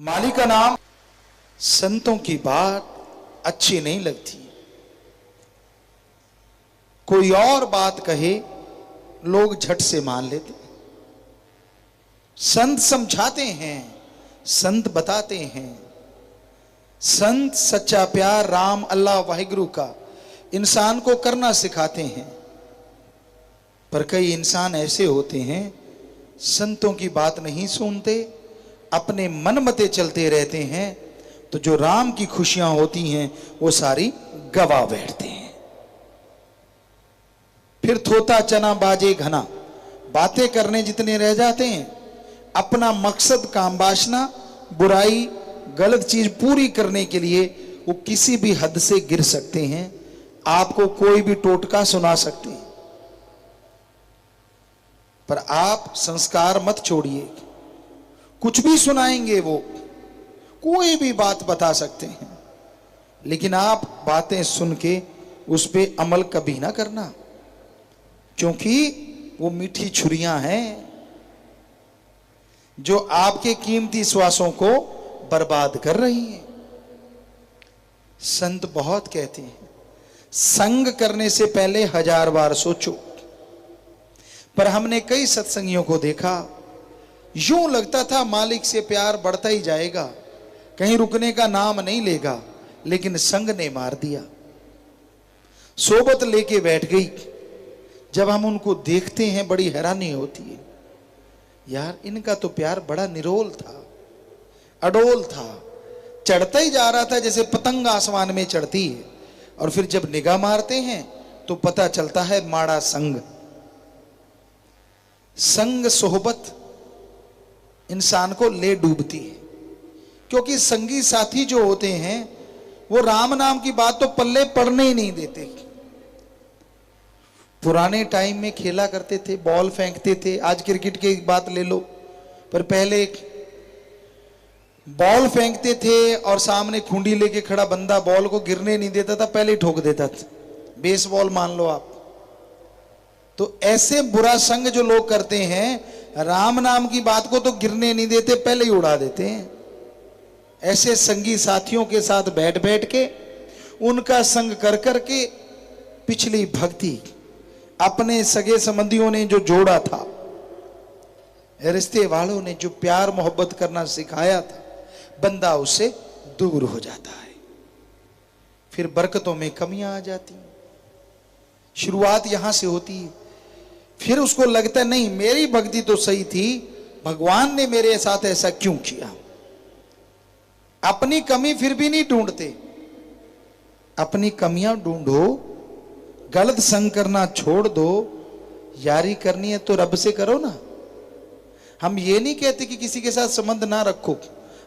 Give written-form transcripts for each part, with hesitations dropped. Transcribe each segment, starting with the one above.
माली का नाम। संतों की बात अच्छी नहीं लगती, कोई और बात कहे लोग झट से मान लेते। संत समझाते हैं, संत बताते हैं, संत सच्चा प्यार राम अल्लाह वाहिगुरु का इंसान को करना सिखाते हैं। पर कई इंसान ऐसे होते हैं संतों की बात नहीं सुनते, अपने मन मते चलते रहते हैं, तो जो राम की खुशियां होती हैं वो सारी गवा बैठते हैं। फिर थोता चना बाजे घना, बातें करने जितने रह जाते हैं, अपना मकसद काम वासना बुराई गलत चीज पूरी करने के लिए वो किसी भी हद से गिर सकते हैं, आपको कोई भी टोटका सुना सकते हैं। पर आप संस्कार मत छोड़िए, कुछ भी सुनाएंगे वो, कोई भी बात बता सकते हैं, लेकिन आप बातें सुन के उस पर अमल कभी ना करना, क्योंकि वो मीठी छुरियां हैं जो आपके कीमती श्वासों को बर्बाद कर रही हैं। संत बहुत कहते हैं संग करने से पहले 1000 बार सोचो, पर हमने कई सत्संगियों को देखा, यूं लगता था मालिक से प्यार बढ़ता ही जाएगा, कहीं रुकने का नाम नहीं लेगा, लेकिन संग ने मार दिया। सोबत लेके बैठ गई। जब हम उनको देखते हैं बड़ी हैरानी होती है, यार इनका तो प्यार बड़ा निरोल था, अडोल था, चढ़ता ही जा रहा था जैसे पतंग आसमान में चढ़ती है, और फिर जब निगाह मारते हैं तो पता चलता है माड़ा संग। संग सोहबत इंसान को ले डूबती है, क्योंकि संगी साथी जो होते हैं वो राम नाम की बात तो पल्ले पड़ने ही नहीं देते। पुराने टाइम में खेला करते थे, बॉल फेंकते थे, आज क्रिकेट की बात ले लो, पर पहले बॉल फेंकते थे और सामने खूंडी लेके खड़ा बंदा बॉल को गिरने नहीं देता था, पहले ही ठोक देता था, बेसबॉल मान लो आप। तो ऐसे बुरा संग जो लोग करते हैं, राम नाम की बात को तो गिरने नहीं देते, पहले ही उड़ा देते हैं। ऐसे संगी साथियों के साथ बैठ बैठ के, उनका संग कर करके पिछली भक्ति अपने सगे संबंधियों ने जो जोड़ा था, रिश्ते वालों ने जो प्यार मोहब्बत करना सिखाया था, बंदा उससे दूर हो जाता है, फिर बरकतों में कमियां आ जाती हैं। शुरुआत यहां से होती है, फिर उसको लगता है नहीं मेरी भक्ति तो सही थी, भगवान ने मेरे साथ ऐसा क्यों किया। अपनी कमी फिर भी नहीं ढूंढते, अपनी कमियां ढूंढो, गलत संग करना छोड़ दो, यारी करनी है तो रब से करो ना। हम ये नहीं कहते कि किसी के साथ संबंध ना रखो,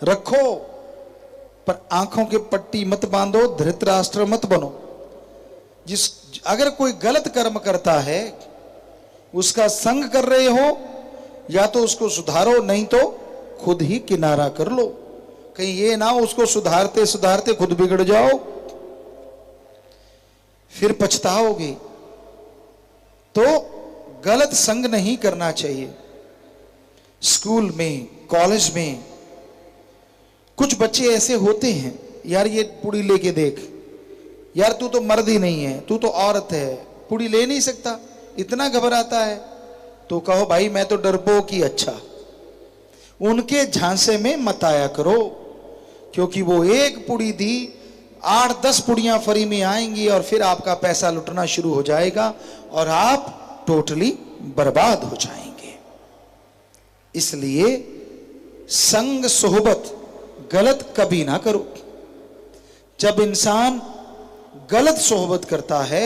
रखो, पर आंखों के पट्टी मत बांधो, धृतराष्ट्र मत बनो। अगर कोई गलत कर्म करता है, उसका संग कर रहे हो, या तो उसको सुधारो, नहीं तो खुद ही किनारा कर लो, कहीं ये ना उसको सुधारते सुधारते खुद बिगड़ जाओ, फिर पछताओगे। तो गलत संग नहीं करना चाहिए। स्कूल में, कॉलेज में कुछ बच्चे ऐसे होते हैं, यार ये पुड़ी लेके देख, यार तू तो मर्द ही नहीं है, तू तो औरत है, पुड़ी ले नहीं सकता, इतना घबराता है, तो कहो भाई मैं तो डरपोक ही अच्छा। उनके झांसे में मत आया करो, क्योंकि वो एक पुड़ी दी, 8-10 पुड़ियां फ्री में आएंगी और फिर आपका पैसा लुटना शुरू हो जाएगा और आप टोटली बर्बाद हो जाएंगे। इसलिए संग सोहबत गलत कभी ना करो। जब इंसान गलत सोहबत करता है,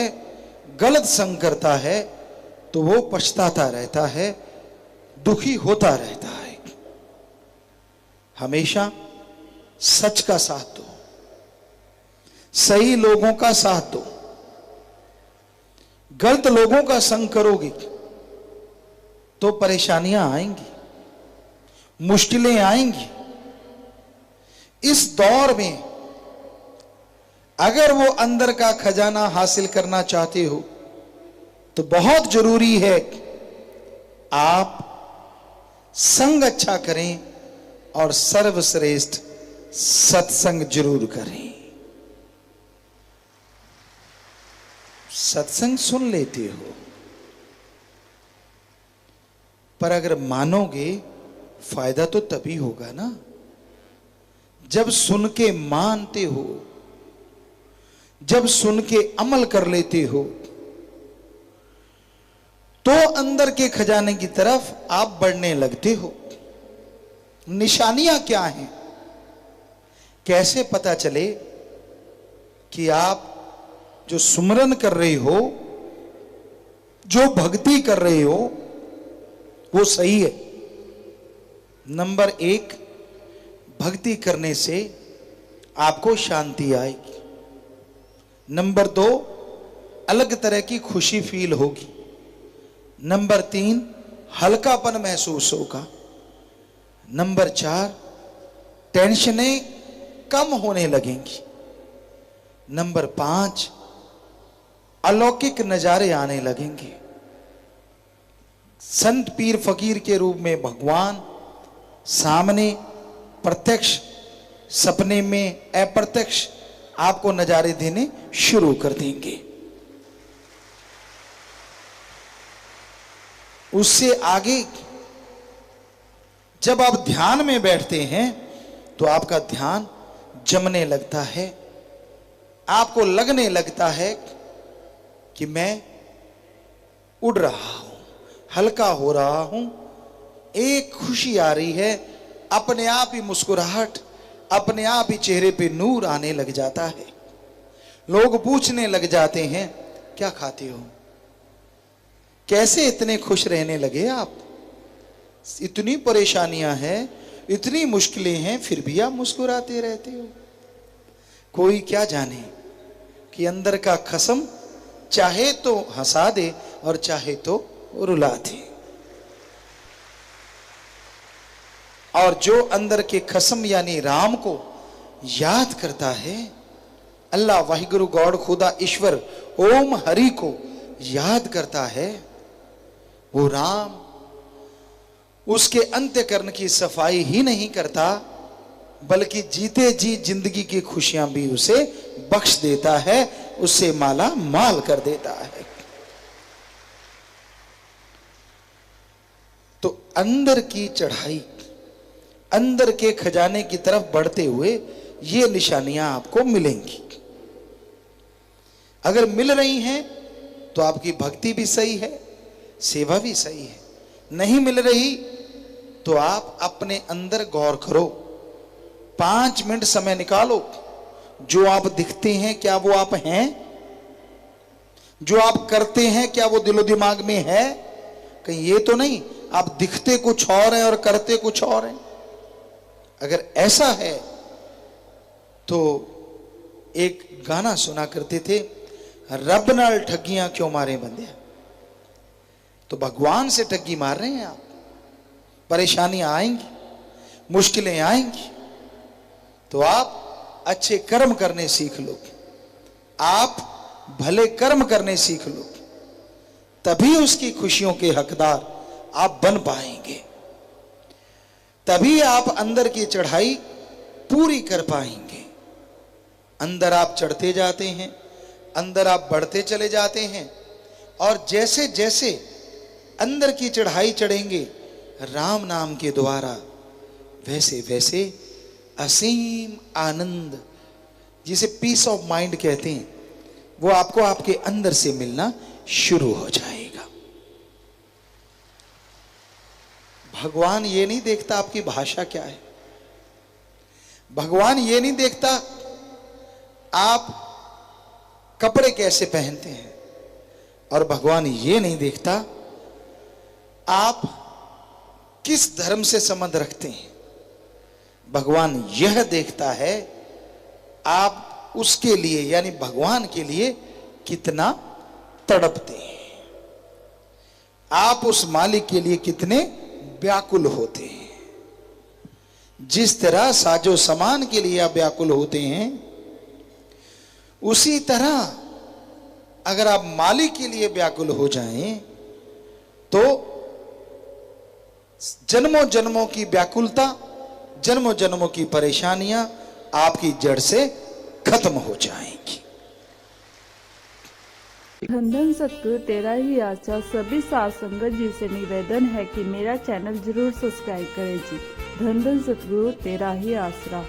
गलत संग करता है, तो वो पछताता रहता है, दुखी होता रहता है। हमेशा सच का साथ दो, सही लोगों का साथ दो। गलत लोगों का संग करोगे तो परेशानियां आएंगी, मुश्किलें आएंगी। इस दौर में अगर वो अंदर का खजाना हासिल करना चाहते हो, तो बहुत जरूरी है आप संग अच्छा करें, और सर्वश्रेष्ठ सत्संग जरूर करें। सत्संग सुन लेते हो, पर अगर मानोगे फायदा तो तभी होगा ना जब सुन के मानते हो, जब सुन के अमल कर लेते हो, तो अंदर के खजाने की तरफ आप बढ़ने लगते हो। निशानियां क्या हैं? कैसे पता चले कि आप जो सुमरन कर रहे हो, जो भक्ति कर रहे हो, वो सही है? नंबर एक, भक्ति करने से आपको शांति आएगी। नंबर दो, अलग तरह की खुशी फील होगी। नंबर तीन, हल्कापन महसूस होगा। नंबर चार, टेंशनें कम होने लगेंगी। नंबर पांच, अलौकिक नजारे आने लगेंगे। संत पीर फकीर के रूप में भगवान सामने प्रत्यक्ष, सपने में अप्रत्यक्ष आपको नजारे देने शुरू कर देंगे। उससे आगे जब आप ध्यान में बैठते हैं तो आपका ध्यान जमने लगता है, आपको लगने लगता है कि मैं उड़ रहा हूं, हल्का हो रहा हूं, एक खुशी आ रही है, अपने आप ही मुस्कुराहट, अपने आप ही चेहरे पे नूर आने लग जाता है। लोग पूछने लग जाते हैं, क्या खाते हो, कैसे इतने खुश रहने लगे आप, इतनी परेशानियां हैं, इतनी मुश्किलें हैं, फिर भी आप मुस्कुराते रहते हो। कोई क्या जाने कि अंदर का खसम चाहे तो हंसा दे और चाहे तो रुला दे। और जो अंदर के खसम यानी राम को याद करता है, अल्लाह वाहिगुरु गॉड खुदा ईश्वर ओम हरि को याद करता है, वो राम उसके अंत्यकरण की सफाई ही नहीं करता, बल्कि जीते जी जिंदगी की खुशियां भी उसे बख्श देता है, उससे माला माल कर देता है। तो अंदर की चढ़ाई, अंदर के खजाने की तरफ बढ़ते हुए ये निशानियां आपको मिलेंगी। अगर मिल रही हैं तो आपकी भक्ति भी सही है, सेवा भी सही है। नहीं मिल रही तो आप अपने अंदर गौर करो, 5 मिनट समय निकालो। जो आप दिखते हैं क्या वो आप हैं? जो आप करते हैं क्या वो दिलो दिमाग में है? कहीं ये तो नहीं आप दिखते कुछ और हैं और करते कुछ और हैं? अगर ऐसा है तो एक गाना सुना करते थे, रब नाल ठगियां क्यों मारे बंदिया। तो भगवान से ठगी मार रहे हैं आप। परेशानियां आएंगी, मुश्किलें आएंगी, तो आप अच्छे कर्म करने सीख लो, आप भले कर्म करने सीख लो, तभी उसकी खुशियों के हकदार आप बन पाएंगे। तभी आप अंदर की चढ़ाई पूरी कर पाएंगे। अंदर आप चढ़ते जाते हैं, अंदर आप बढ़ते चले जाते हैं, और जैसे जैसे अंदर की चढ़ाई चढ़ेंगे राम नाम के द्वारा, वैसे वैसे असीम आनंद, जिसे पीस ऑफ माइंड कहते हैं, वो आपको आपके अंदर से मिलना शुरू हो जाएगा। भगवान ये नहीं देखता आपकी भाषा क्या है, भगवान ये नहीं देखता आप कपड़े कैसे पहनते हैं, और भगवान ये नहीं देखता आप किस धर्म से संबंध रखते हैं। भगवान यह देखता है आप उसके लिए यानी भगवान के लिए कितना तड़पते हैं, आप उस मालिक के लिए कितने व्याकुल होते हैं। जिस तरह साजो सामान के लिए आप व्याकुल होते हैं, उसी तरह अगर आप मालिक के लिए व्याकुल हो जाएं तो जन्मों जन्मों की व्याकुलता जन्मों जन्मों की परेशानियां आपकी जड़ से खत्म हो जाएंगी। धन धन सतगुरु तेरा ही आसरा। सभी साध संगत जी से निवेदन है कि मेरा चैनल जरूर सब्सक्राइब करें जी। धन धन सतगुरु तेरा ही आसरा।